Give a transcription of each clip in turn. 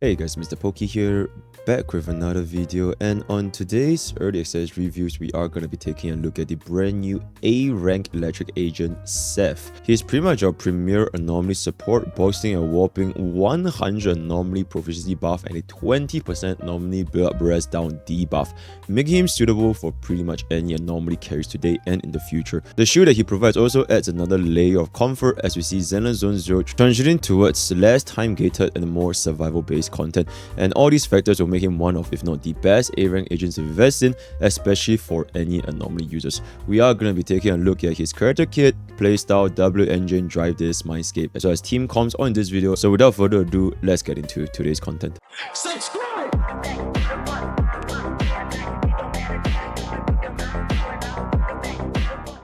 Hey guys, MrPokke here, back with another video, and on today's early access reviews, we are going to be taking a look at the brand new A-rank electric agent, Seth. He's pretty much our premier anomaly support, boasting a whopping 100 anomaly proficiency buff and a 20% anomaly build-up res down debuff, making him suitable for pretty much any anomaly carries today and in the future. The shield that he provides also adds another layer of comfort as we see Zenless Zone 0 transitioning towards less time-gated and more survival-based content, and all these factors will make him one of, if not the best A-rank agents to invest in, especially for any anomaly users. We are going to be taking a look at his character kit, playstyle, W engine, drive this, Mindscape, as well as team comps on this video. So without further ado, let's get into today's content. Subscribe!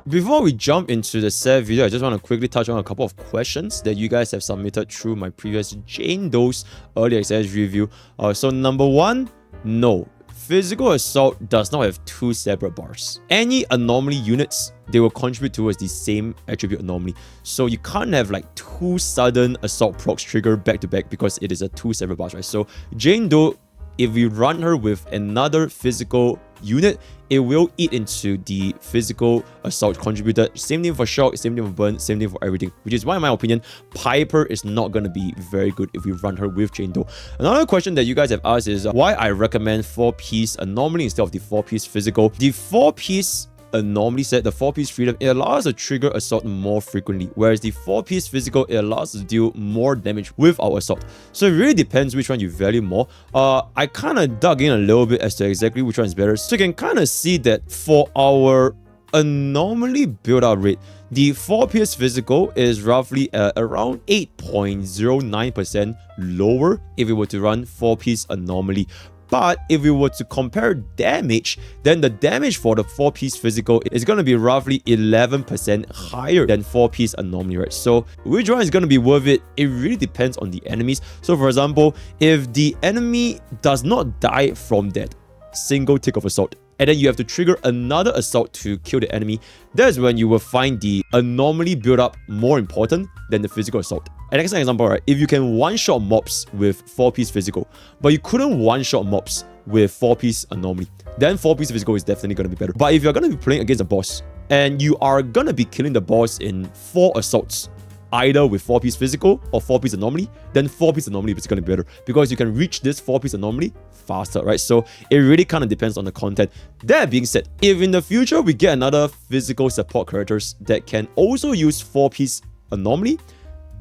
Before we jump into the Seth video, I just want to quickly touch on a couple of questions that you guys have submitted through my previous Doe's early access review. So number one, no. Physical Assault does not have two separate bars. Any anomaly units, they will contribute towards the same attribute anomaly. So you can't have like two sudden assault procs trigger back to back because it is a two separate bars, right? So Doe, if we run her with another physical unit, it will eat into the physical assault contributor. Same thing for shock, same thing for burn, same thing for everything. Which is why, in my opinion, Piper is not going to be very good if we run her with Doe. Another question that you guys have asked is why I recommend 4-piece anomaly instead of the 4-piece physical. The 4-piece anomaly set, the 4-piece freedom, it allows us to trigger assault more frequently, whereas the 4-piece physical, it allows us to deal more damage with our assault. So it really depends which one you value more. I kind of dug in a little bit as to exactly which one is better, so you can kind of see that for our anomaly build-up rate, the 4-piece physical is roughly around 8.09% lower if we were to run 4-piece anomaly. But if we were to compare damage, then the damage for the 4-piece physical is going to be roughly 11% higher than 4-piece anomaly, right? So which one is going to be worth it? It really depends on the enemies. So for example, if the enemy does not die from that single tick of assault, and then you have to trigger another assault to kill the enemy, that's when you will find the anomaly build-up more important than the physical assault. And as an example, right, if you can one-shot mobs with 4-piece physical, but you couldn't one-shot mobs with 4-piece anomaly, then 4-piece physical is definitely going to be better. But if you're going to be playing against a boss, and you are going to be killing the boss in 4 assaults, either with 4-piece physical or 4-piece anomaly, then 4-piece anomaly is going to be better because you can reach this 4-piece anomaly faster, right? So it really kind of depends on the content. That being said, if in the future we get another physical support characters that can also use 4-piece anomaly,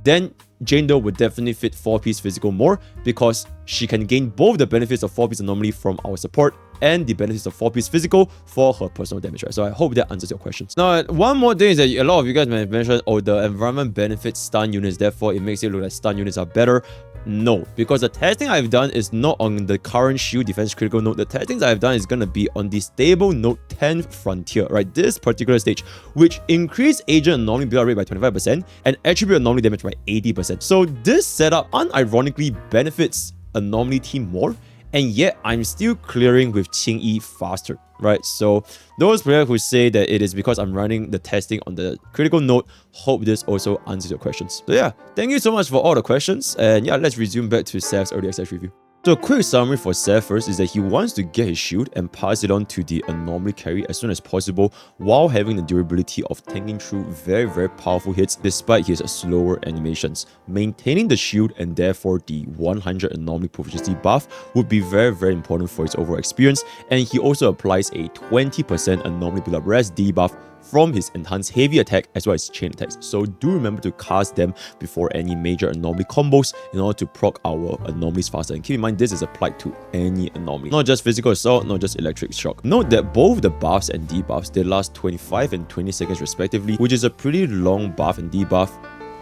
then Doe would definitely fit 4-piece physical more because she can gain both the benefits of 4-piece anomaly from our support and the benefits of 4-piece physical for her personal damage, right? So I hope that answers your questions. Now, one more thing is that a lot of you guys may have mentioned, oh, the environment benefits stun units, therefore it makes it look like stun units are better. No, because the testing I've done is not on the current shield defense critical node. The testing I've done is going to be on the stable node 10th frontier, right? This particular stage, which increased agent anomaly build rate by 25% and attribute anomaly damage by 80%. So this setup unironically benefits anomaly team more, and yet I'm still clearing with QnA faster, right? So those players who say that it is because I'm running the testing on the critical node, hope this also answers your questions. So yeah, thank you so much for all the questions, and yeah, let's resume back to Seth's early access review. So a quick summary for Seth first is that he wants to get his shield and pass it on to the anomaly carry as soon as possible while having the durability of tanking through very powerful hits despite his slower animations. Maintaining the shield and therefore the 100 anomaly proficiency buff would be very important for his overall experience, and he also applies a 20% anomaly build-up res debuff from his enhanced heavy attack as well as chain attacks. So do remember to cast them before any major anomaly combos in order to proc our anomalies faster. And keep in mind, this is applied to any anomaly, not just physical assault, not just electric shock. Note that both the buffs and debuffs, they last 25 and 20 seconds respectively, which is a pretty long buff and debuff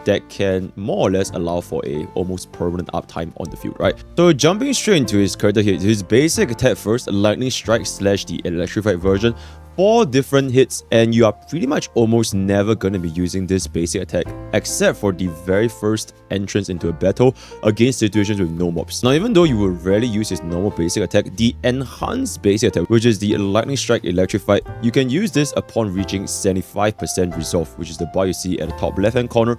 that can more or less allow for a almost permanent uptime on the field, right? So jumping straight into his character here, his basic attack first, lightning strike / the electrified version, 4 different hits, and you are pretty much almost never going to be using this basic attack except for the very first entrance into a battle against situations with no mobs. Now, even though you will rarely use his normal basic attack, the enhanced basic attack, which is the Lightning Strike Electrified, you can use this upon reaching 75% resolve, which is the bar you see at the top left hand corner.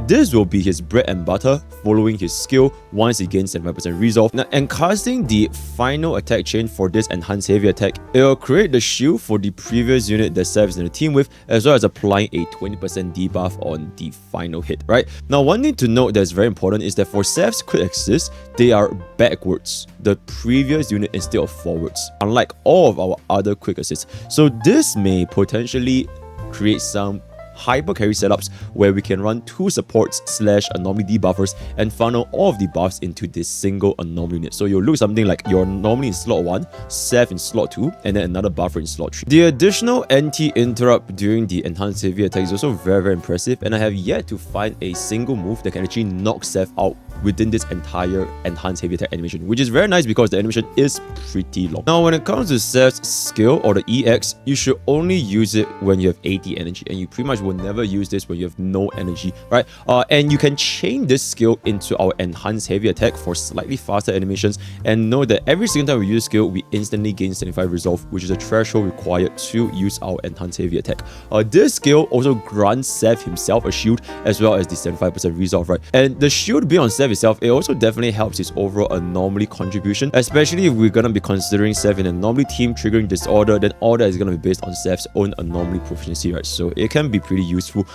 This will be his bread and butter following his skill once he gains 75% resolve. Now, and casting the final attack chain for this enhanced heavy attack, it will create the shield for the previous unit that Seth is in the team with, as well as applying a 20% debuff on the final hit, right? Now, one thing to note that's very important is that for Seth's quick assists, they are backwards, the previous unit instead of forwards, unlike all of our other quick assists. So this may potentially create some hyper carry setups where we can run 2 supports / anomaly debuffers and funnel all of the buffs into this single anomaly unit. So you'll look something like you're normally in slot 1, Seth in slot 2, and then another buffer in slot 3. The additional anti-interrupt during the enhanced heavy attack is also very impressive, and I have yet to find a single move that can actually knock Seth out within this entire enhanced heavy attack animation, which is very nice because the animation is pretty long. Now, when it comes to Seth's skill or the EX, you should only use it when you have 80 energy, and you pretty much will never use this when you have no energy, right? And you can chain this skill into our enhanced heavy attack for slightly faster animations, and know that every single time we use skill, we instantly gain 75 resolve, which is a threshold required to use our enhanced heavy attack. This skill also grants Seth himself a shield as well as the 75% resolve, right? And the shield being on Seth itself, it also definitely helps his overall anomaly contribution, especially if we're gonna be considering Seth in an anomaly team triggering disorder, then all that is gonna be based on Seth's own anomaly proficiency, right? So it can be pretty useful.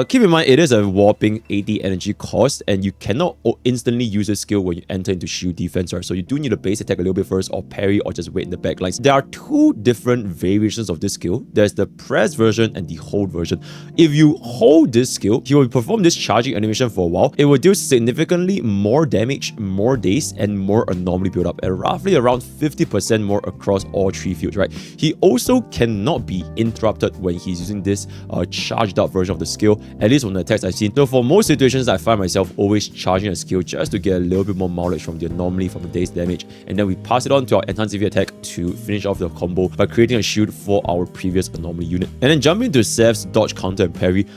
Keep in mind, it is a whopping 80 energy cost, and you cannot instantly use a skill when you enter into shield defense, right? So you do need a base attack a little bit first, or parry, or just wait in the back lines. There are 2 different variations of this skill. There's the press version and the hold version. If you hold this skill, he will perform this charging animation for a while. It will deal significantly more damage, more days, and more anomaly build up, at roughly around 50% more across all 3 fields, right? He also cannot be interrupted when he's using this charged up version of the skill, at least from the attacks I've seen. So for most situations, I find myself always charging a skill just to get a little bit more mileage from the anomaly, from the day's damage, and then we pass it on to our enhanced heavy attack to finish off the combo by creating a shield for our previous anomaly unit. And then jumping to Seth's dodge, counter, and parry,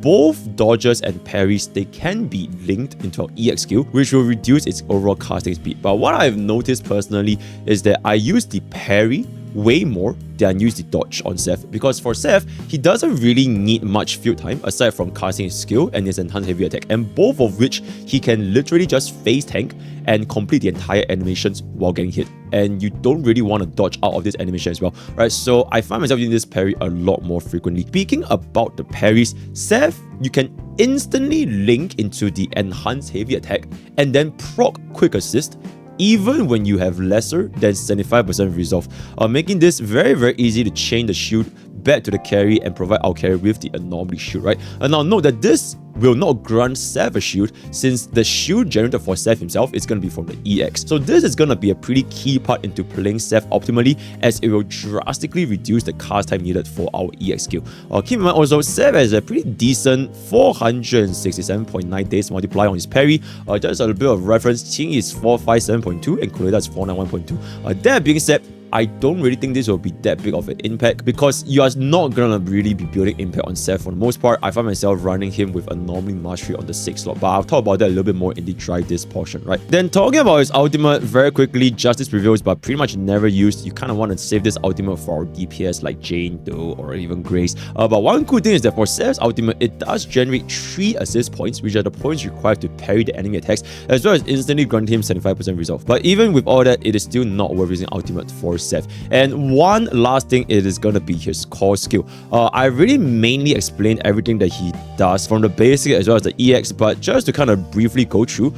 both dodges and parries, they can be linked into our EX skill, which will reduce its overall casting speed. But what I've noticed personally is that I use the parry way more than use the dodge on Seth, because for Seth, he doesn't really need much field time aside from casting his skill and his enhanced heavy attack, and both of which he can literally just face tank and complete the entire animations while getting hit, and you don't really want to dodge out of this animation as well, right? So I find myself using this parry a lot more frequently. Speaking about the parries, Seth, you can instantly link into the enhanced heavy attack and then proc quick assist even when you have lesser than 75% resolve, making this very easy to chain the shield back to the carry and provide our carry with the anomaly shield, right? And now note that this will not grant Seth a shield, since the shield generated for Seth himself is going to be from the EX. So this is going to be a pretty key part into playing Seth optimally, as it will drastically reduce the cast time needed for our EX skill. Keep in mind also, Seth has a pretty decent 467.9 days multiplier on his parry. Just a little bit of reference, Qing is 457.2 and Kuleda is 491.2. That being said, I don't really think this will be that big of an impact, because you are not gonna really be building impact on Seth for the most part. I find myself running him with anomaly mastery on the 6th slot, but I'll talk about that a little bit more in the dry diss portion, right? Then talking about his ultimate very quickly, justice prevails, but pretty much never used. You kind of want to save this ultimate for our DPS like Jane, Doe, or even Grace. But one cool thing is that for Seth's ultimate, it does generate 3 assist points, which are the points required to parry the enemy attacks, as well as instantly grant him 75% resolve. But even with all that, it is still not worth using ultimate for Seth. And one last thing, it is going to be his core skill. I really mainly explained everything that he does from the basic as well as the EX, but just to kind of briefly go through,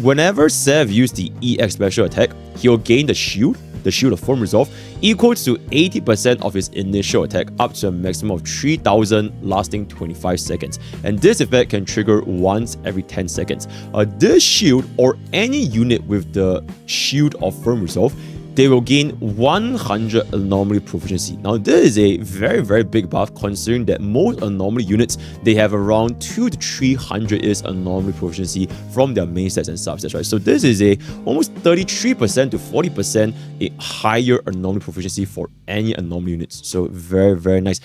whenever Seth used the EX special attack, he'll gain the shield of firm resolve, equals to 80% of his initial attack, up to a maximum of 3000, lasting 25 seconds. And this effect can trigger once every 10 seconds. This shield, or any unit with the shield of firm resolve, they will gain 100 anomaly proficiency. Now, this is a very big buff considering that most anomaly units, they have around 200 to 300 is anomaly proficiency from their main stats and substats, right? So this is a almost 33% to 40% a higher anomaly proficiency for any anomaly units. So very nice.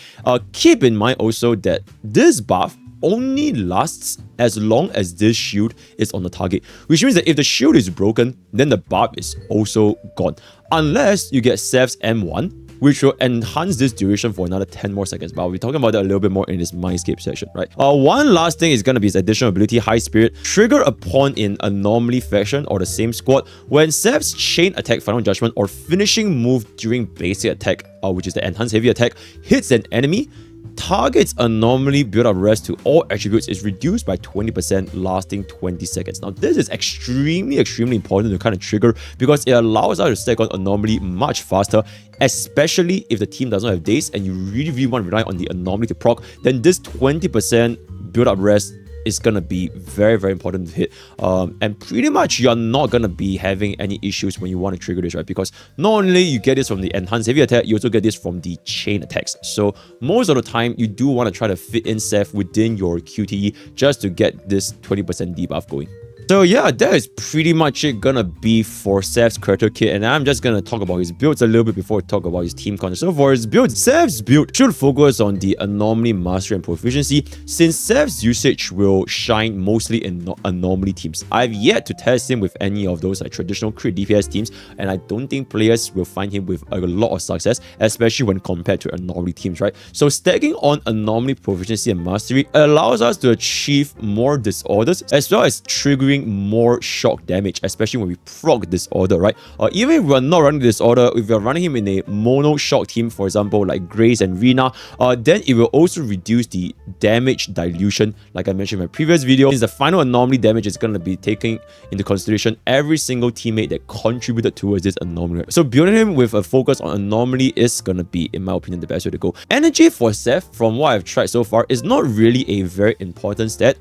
Keep in mind also that this buff only lasts as long as this shield is on the target, which means that if the shield is broken, then the buff is also gone. Unless you get Seth's M1, which will enhance this duration for another 10 more seconds. But we'll be talking about that a little bit more in this Mindscape session, right? One last thing is going to be his additional ability, High Spirit. Trigger upon in Anomaly faction or the same squad when Seth's chain attack, Final Judgment, or finishing move during basic attack, which is the enhanced heavy attack, hits an enemy, target's anomaly build-up rest to all attributes is reduced by 20%, lasting 20 seconds. Now, this is extremely important to kind of trigger because it allows us to stack on anomaly much faster, especially if the team doesn't have daze and you really want to rely on the anomaly to proc. Then this 20% build-up rest is gonna be very important to hit, and pretty much you're not gonna be having any issues when you want to trigger this, right? Because not only you get this from the enhanced heavy attack, you also get this from the chain attacks. So most of the time you do want to try to fit in Seth within your QTE just to get this 20% debuff going. So yeah, that is pretty much it gonna be for Seth's character kit, and I'm just gonna talk about his builds a little bit before we talk about his team content. So for his build, Seth's build should focus on the anomaly mastery and proficiency, since Seth's usage will shine mostly in anomaly teams. I've yet to test him with any of those like traditional crit DPS teams, and I don't think players will find him with a lot of success, especially when compared to anomaly teams, right? So stacking on anomaly proficiency and mastery allows us to achieve more disorders as well as triggering more shock damage, especially when we proc disorder, right? Even if we're not running disorder, if we're running him in a mono shock team, for example, like Grace and Rina, then it will also reduce the damage dilution, like I mentioned in my previous video, since the final anomaly damage is going to be taking into consideration every single teammate that contributed towards this anomaly. So building him with a focus on anomaly is going to be, in my opinion, the best way to go. Energy for Seth, from what I've tried so far, is not really a very important stat,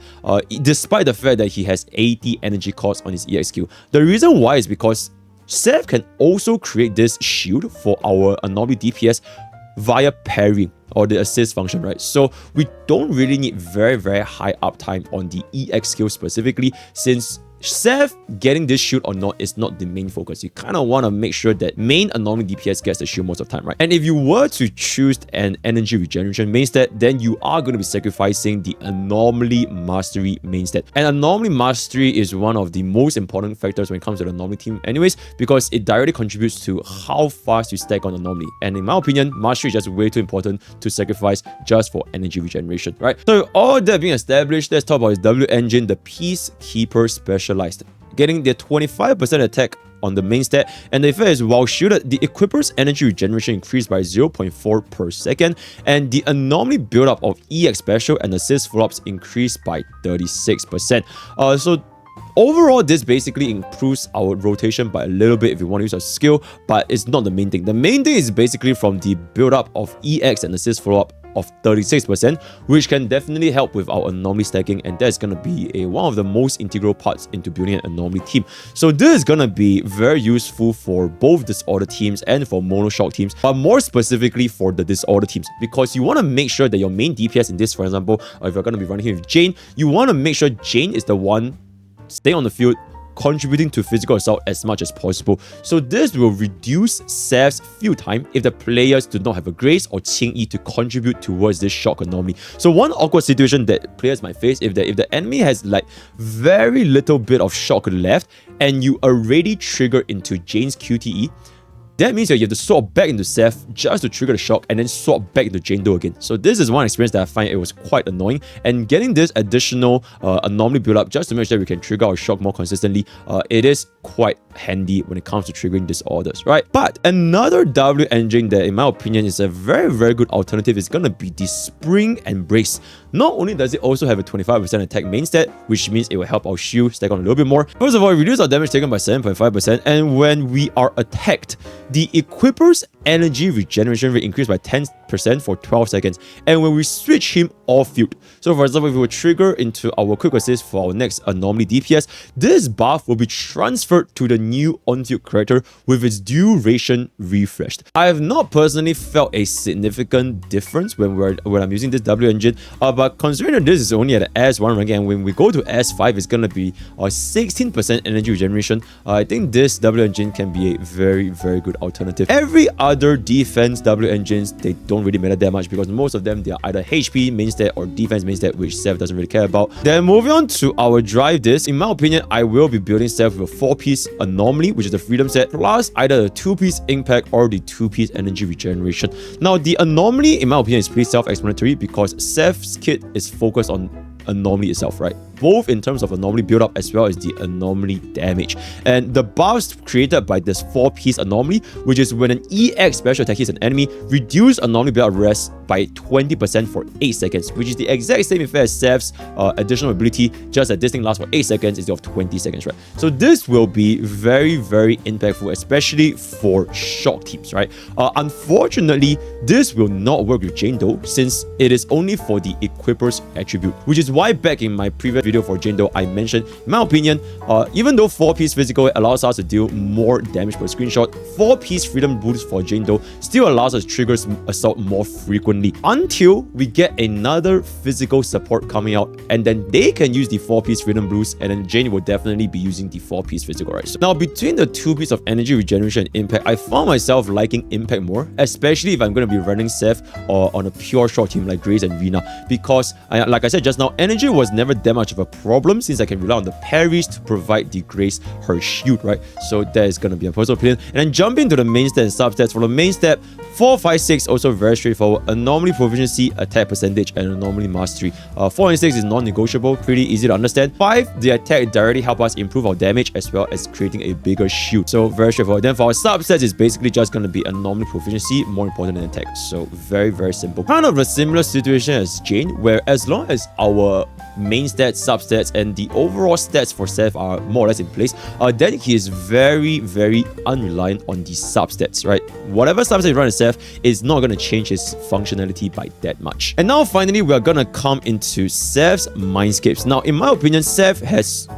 despite the fact that he has 80 energy cost on his EXQ. The reason why is because Seth can also create this shield for our anomaly DPS via parrying or the assist function, right? So we don't really need very high uptime on the EX skill specifically, since Seth getting this shield or not is not the main focus. You kind of want to make sure that main anomaly DPS gets the shield most of the time, right? And if you were to choose an energy regeneration main stat, then you are going to be sacrificing the anomaly mastery main stat. And anomaly mastery is one of the most important factors when it comes to the anomaly team anyways, because it directly contributes to how fast you stack on anomaly. And in my opinion, mastery is just way too important to sacrifice just for energy regeneration, right? So all that being established, let's talk about his W engine, the Peacekeeper Specialized. Getting the 25% attack on the main stat, and the effect is while shielded, the equiper's energy regeneration increased by 0.4 per second, and the anomaly build-up of EX special and assist follow-ups increased by 36%. So overall, this basically improves our rotation by a little bit if you want to use a skill, but it's not the main thing. The main thing is basically from the build-up of EX and assist follow-up of 36%, which can definitely help with our anomaly stacking, and that's going to be one of the most integral parts into building an anomaly team. So this is going to be very useful for both disorder teams and for mono shock teams, but more specifically for the disorder teams, because you want to make sure that your main DPS in this, for example, if you're going to be running here with Jane, you want to make sure Jane is the one staying on the field, contributing to physical assault as much as possible. So this will reduce Seth's field time if the players do not have a Grace or Qingyi to contribute towards this shock anomaly. So one awkward situation that players might face if the enemy has like very little bit of shock left and you already trigger into Jane's QTE, that means that you have to swap back into Seth just to trigger the shock and then swap back into Jane Doe again. So this is one experience that I find it was quite annoying, and getting this additional anomaly build up just to make sure we can trigger our shock more consistently, it is quite handy when it comes to triggering disorders, right? But another W engine that in my opinion is a very good alternative is going to be the Spring Embrace. Not only does it also have a 25% attack main stat, which means it will help our shield stack on a little bit more. First of all, it reduces our damage taken by 7.5%, and when we are attacked, the equiper's energy regeneration rate increased by 10% for 12 seconds. And when we switch him off-field, so for example, if we will trigger into our quick assist for our next anomaly DPS, this buff will be transferred to the new on-field character with its duration refreshed. I have not personally felt a significant difference when I'm using this W engine, but considering that this is only at S1 rank, and when we go to S5, it's gonna be 16% energy regeneration. I think this W engine can be a very, very good alternative. Every other defense W engines, they don't really matter that much because most of them, they are either HP main stat or defense main stat, which Seth doesn't really care about. Then moving on to our drive disc, in my opinion, I will be building Seth with a 4-piece anomaly, which is the freedom set, plus either the 2-piece impact or the 2-piece energy regeneration. Now, the anomaly, in my opinion, is pretty self-explanatory because Seth's kit is focused on anomaly itself, right? Both in terms of anomaly build up as well as the anomaly damage. And the buffs created by this 4-piece anomaly, which is when an EX special attack hits an enemy, reduce anomaly build up rest by 20% for 8 seconds, which is the exact same effect as Seth's additional ability, just that this thing lasts for 8 seconds instead of 20 seconds, right? So this will be very, very impactful, especially for shock teams, right? Unfortunately, this will not work with Jane Doe since it is only for the equipper's attribute, which is why back in my previous video for Jane Doe, I mentioned, in my opinion, even though 4-piece physical allows us to deal more damage per screenshot, 4-piece freedom boost for Jane Doe still allows us to trigger assault more frequently until we get another physical support coming out, and then they can use the 4-piece freedom boost, and then Jane will definitely be using the 4-piece physical, right? So now, between the 2-piece of energy regeneration and impact, I found myself liking impact more, especially if I'm going to be running Seth or on a pure short team like Grace and Rina, because like I said just now, energy was never that much of a problem since I can rely on the parries to provide the Grace her shield, right? So that is going to be a personal opinion. And then jumping to the main stat and substats. For the main stat, 4, 5, 6 also very straightforward. Anomaly proficiency, attack percentage, and anomaly mastery. 4 and 6 is non-negotiable, pretty easy to understand. 5, the attack directly help us improve our damage as well as creating a bigger shield. So very straightforward. Then for our substats, it's basically just going to be anomaly proficiency, more important than attack. So very, very simple. Kind of a similar situation as Jane, where as long as our main stats, substats, and the overall stats for Seth are more or less in place, then he is very, very unreliant on the substats, right? Whatever substat you run in Seth is not going to change his functionality by that much. And now finally, we are going to come into Seth's Mindscapes. Now, in my opinion, Seth has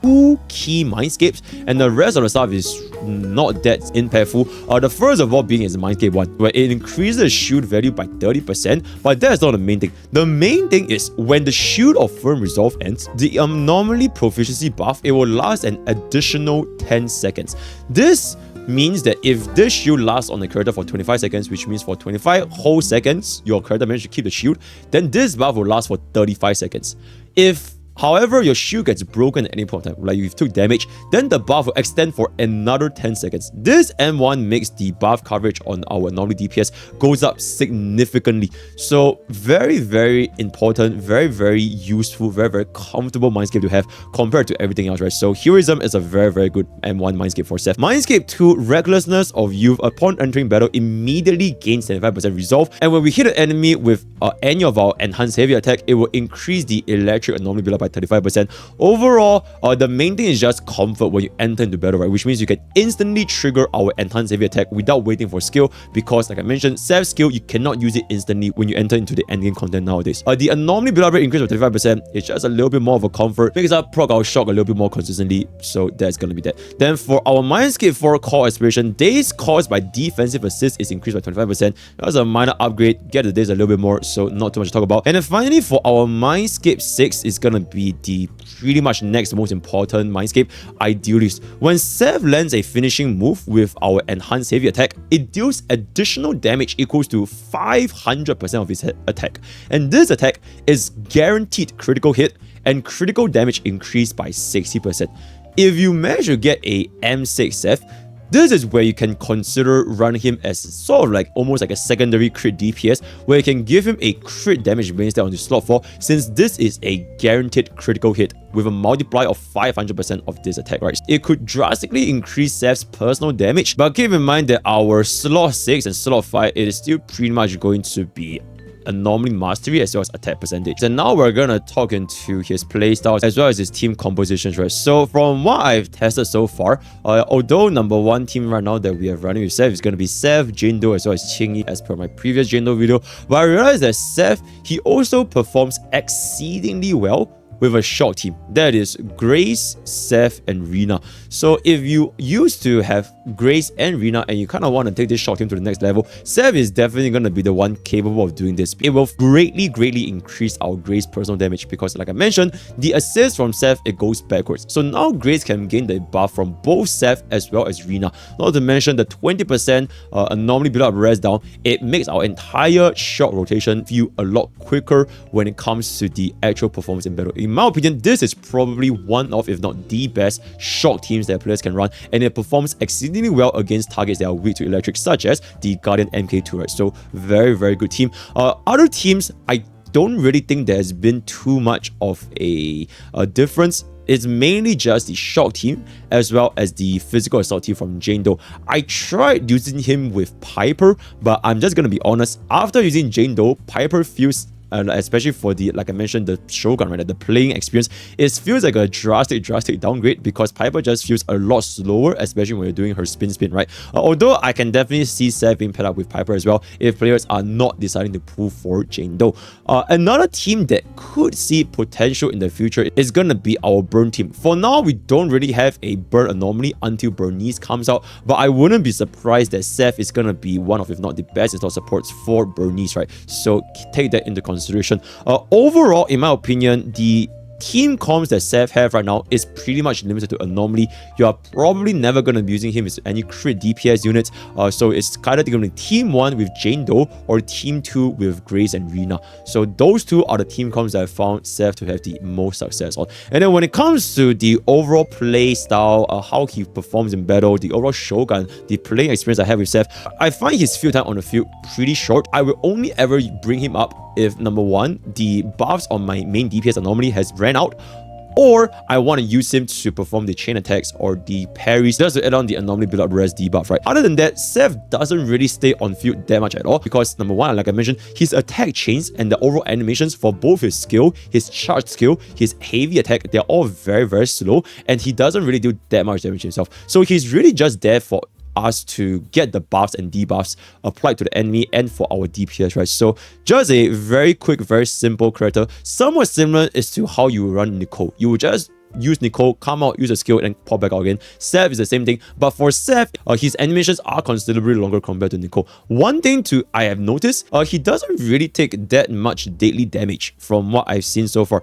2 key Mindscapes, and the rest of the stuff is not that impactful. The first of all being is Mindscape 1, where it increases the shield value by 30%, but that's not the main thing. The main thing is when the shield of firm resolve ends, the anomaly proficiency buff, it will last an additional 10 seconds. This means that if this shield lasts on the character for 25 seconds, which means for 25 whole seconds your character managed to keep the shield, then this buff will last for 35 seconds. If however, your shield gets broken at any point in time, like you took damage, then the buff will extend for another 10 seconds. This M1 makes the buff coverage on our anomaly DPS goes up significantly. So very, very important, very, very useful, very, very comfortable Mindscape to have compared to everything else, right? So Heroism is a very, very good M1 Mindscape for Seth. Mindscape 2, Recklessness of Youth, upon entering battle, immediately gains 75% resolve. And when we hit an enemy with any of our enhanced heavy attack, it will increase the electric anomaly build up by 35%. Overall, the main thing is just comfort when you enter into battle, right? Which means you can instantly trigger our enhanced heavy attack without waiting for skill, because like I mentioned, Seth's skill, you cannot use it instantly when you enter into the endgame content nowadays. The anomaly build up rate increase by 35%. It's just a little bit more of a comfort, makes us proc our shock a little bit more consistently, so that's gonna be that. Then for our Mindscape 4 core aspiration, days caused by defensive assist is increased by 25%. That's a minor upgrade, get the days a little bit more, so not too much to talk about. And then finally for our Mindscape 6 is gonna be the pretty much next most important Mindscape, Idealist. When Seth lands a finishing move with our enhanced heavy attack, it deals additional damage equals to 500% of his attack. And this attack is guaranteed critical hit and critical damage increased by 60%. If you manage to get a M6 Seth, this is where you can consider running him as sort of like almost like a secondary crit DPS, where you can give him a crit damage main stat on the slot 4, since this is a guaranteed critical hit with a multiplier of 500% of this attack, right? It could drastically increase Seth's personal damage, but keep in mind that our slot 6 and slot 5, it is still pretty much going to be anomaly mastery as well as attack percentage. And now we're gonna talk into his playstyles as well as his team compositions, right? So from what I've tested so far, although number one team right now that we have running with Seth is gonna be Seth, Jane Doe as well as Qingyi as per my previous Jane Doe video, but I realized that Seth, he also performs exceedingly well with a short team. That is Grace, Seth, and Rina. So if you used to have Grace and Rina and you kind of want to take this short team to the next level, Seth is definitely going to be the one capable of doing this. It will greatly increase our Grace personal damage because, like I mentioned, the assist from Seth, it goes backwards. So now Grace can gain the buff from both Seth as well as Rina. Not to mention the 20% anomaly build up res down. It makes our entire short rotation feel a lot quicker when it comes to the actual performance in battle. In my opinion, this is probably one of, if not the best, shock teams that players can run, and it performs exceedingly well against targets that are weak to electric, such as the Guardian MK turret. So very good team. Other teams, I don't really think there's been too much of a difference. It's mainly just the shock team as well as the physical assault team from Jane Doe. I tried using him with Piper, but I'm just gonna be honest, after using Jane Doe, Piper feels, especially for the, like I mentioned, the Shogun, right, the playing experience, it feels like a drastic downgrade because Piper just feels a lot slower, especially when you're doing her spin, right? Although I can definitely see Seth being paired up with Piper as well if players are not deciding to pull for Jane Doe. Another team that could see potential in the future is gonna be our Burn team. For now, we don't really have a Burn anomaly until Bernice comes out, but I wouldn't be surprised that Seth is gonna be one of, if not the best, install supports for Bernice, right? So take that into consideration. Overall, in my opinion, the team comms that Seth have right now is pretty much limited to anomaly. You are probably never going to be using him with any crit DPS units, so it's kind of going to be team 1 with Jane Doe or team 2 with Grace and Rina. So those two are the team comms that I found Seth to have the most success on. And then when it comes to the overall play style, how he performs in battle, the overall Shogun, the playing experience I have with Seth, I find his field time on the field pretty short. I will only ever bring him up if, number one, the buffs on my main DPS anomaly has ran out, or I want to use him to perform the chain attacks or the parries just to add on the anomaly build up res debuff, right? Other than that, Seth doesn't really stay on field that much at all because, number one, like I mentioned, his attack chains and the overall animations for both his skill, his charge skill, his heavy attack, they're all very slow, and he doesn't really do that much damage himself. So he's really just there for us to get the buffs and debuffs applied to the enemy and for our DPS, right? So just a very quick, very simple character. Somewhat similar is to how you run Nicole. You will just use Nicole, come out, use a skill, and pop back out again. Seth is the same thing, but for Seth, his animations are considerably longer compared to Nicole. One thing I have noticed, he doesn't really take that much deadly damage from what I've seen so far.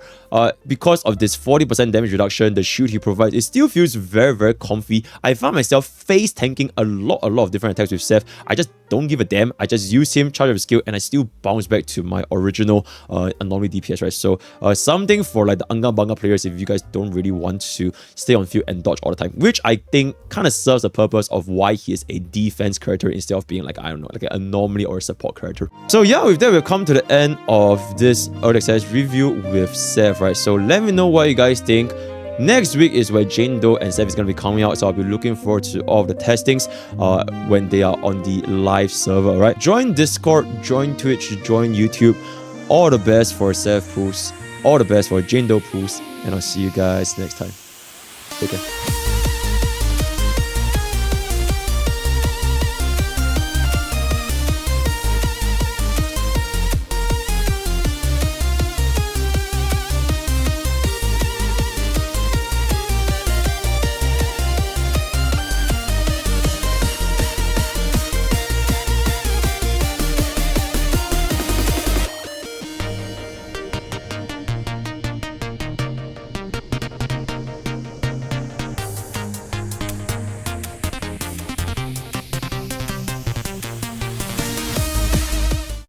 Because of this 40% damage reduction, the shield he provides, it still feels very comfy. I found myself face tanking a lot of different attacks with Seth. I just don't give a damn. I just use him, charge up his skill, and I still bounce back to my original anomaly DPS, right? So something for like the Anga Banga players if you guys don't really want to stay on field and dodge all the time, which I think kind of serves the purpose of why he is a defense character instead of being like, I don't know, like an anomaly or a support character. So yeah, with that, we've come to the end of this early access review with Seth, right? So let me know what you guys think. Next week is where Jane Doe and Seth is going to be coming out, so I'll be looking forward to all of the testings when they are on the live server, right? Join Discord, join Twitch, join YouTube. All the best for Seth pools, all the best for Jane Doe pools, and I'll see you guys next time. Take care.